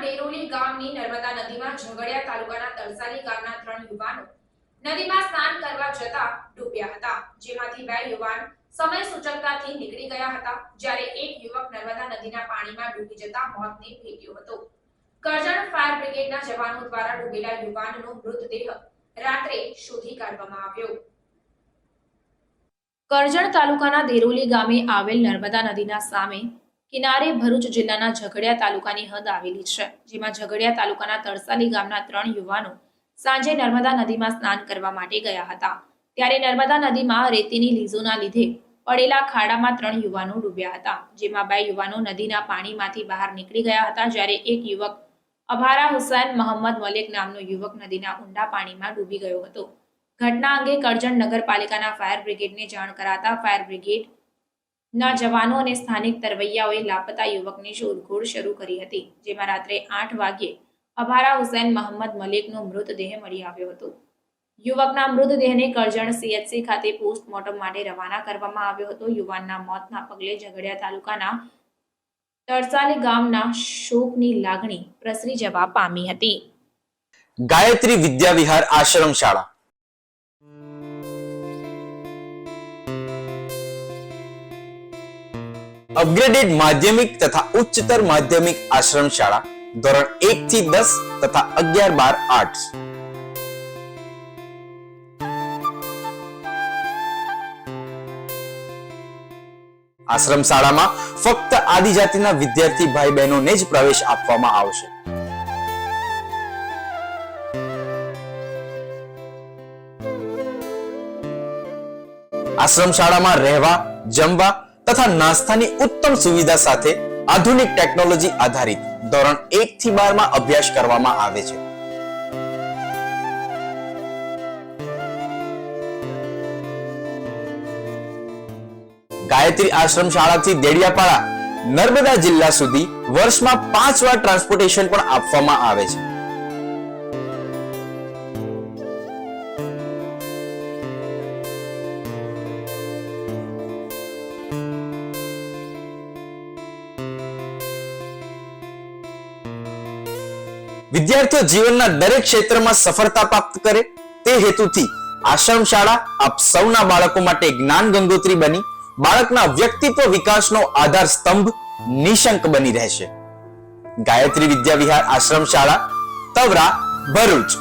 દેરોલી ગામની નર્મદા નદીમાં ઝઘડિયા તાલુકાના તરસાલી ગામના 3 યુવાનો નદીમાં સ્નાન કરવા જતા ડૂબ્યા હતા, જેમાંથી 2 યુવાન સમય સૂચકતાથી નીકળી ગયા હતા, જ્યારે એક યુવક નર્મદા નદીના પાણીમાં ડૂબી જતા મોતને ભેટ્યો હતો. કરજણ ફાયર બ્રિગેડના જવાનો દ્વારા ડૂબેલા યુવાનનો મૃતદેહ રાત્રે શોધી કાઢવામાં આવ્યો. કરજણ તાલુકાના દેરોલી ગામે આવેલ નર્મદા નદીના સામે કિનારે ભરૂચ જિલ્લાના ઝઘડિયા તાલુકાની હદ આવેલી છે, જેમાં ઝઘડિયા તાલુકાના તરસાલી ગામના 3 યુવાનો સાંજે નર્મદા નદીમાં સ્નાન કરવા માટે ગયા હતા, ત્યારે નર્મદા નદીમાં રેતીની લીઝોના લીધે પડેલા ખાડામાં 3 યુવાનો ડૂબ્યા હતા, જેમાં 2 યુવાનો નદીના પાણીમાંથી બહાર નીકળી ગયા હતા, જ્યારે એક યુવક અભારા હુસૈન મોહમ્મદ મલિક નામનો યુવક નદીના ઊંડા પાણીમાં ડૂબી ગયો હતો. ઘટના અંગે કરજણ નગરપાલિકાના ફાયર બ્રિગેડને જાણ કરાતા ફાયર બ્રિગેડના જવાનો અને સ્થાનિક તરવૈયાઓએ લાપતા યુવકની શોધખોળ શરૂ કરી હતી, જેમાં રાત્રે 8 વાગ્યે અભારા હુસૈન મોહમ્મદ મલિકનો મૃતદેહ મળી આવ્યો હતો. યુવકના મૃતદેહને કરજણ CHC ખાતે પોસ્ટમોર્ટમ માટે રવાના કરવામાં આવ્યો હતો. યુવાનના મોતના પગલે ઝઘડિયા તાલુકાના તરસાલી ગામના શોકની લાગણી પ્રસરી જવા પામી હતી. ગાયત્રી વિદ્યા વિહાર આશ્રમ શાળા અપગ્રેડેડ માધ્યમિક તથા ઉચ્ચતર માધ્યમિક આશ્રમ શાળા ધોરણ 1 થી 10 તથા 11-12 આર્ટ્સ. આશ્રમ શાળામાં ફક્ત આદિજાતિના વિદ્યાર્થી ભાઈ બહેનોને જ પ્રવેશ આપવામાં આવશે. આશ્રમ શાળામાં રહેવા, જમવા તથા નાસ્તાની ઉત્તમ સુવિધા સાથે આધુનિક ટેકનોલોજી આધારિત ધોરણ 1 થી 12 માં અભ્યાસ કરવામાં આવે છે. ગાયત્રી આશ્રમ શાળાથી દેડિયાપાડા નર્મદા જિલ્લા સુધી વર્ષમાં 5 વાર ટ્રાન્સપોર્ટેશન પણ આપવામાં આવે છે. વિદ્યાર્થીઓ જીવનના દરેક ક્ષેત્રમાં સફળતા પ્રાપ્ત કરે તે હેતુથી આશ્રમ શાળા આપ સૌના બાળકો માટે જ્ઞાન ગંગોત્રી બની બાળકના વ્યક્તિત્વ વિકાસનો આધાર સ્તંભ નિશંક બની રહેશે. ગાયત્રી વિદ્યા વિહાર આશ્રમ શાળા, તવરા, ભરૂચ.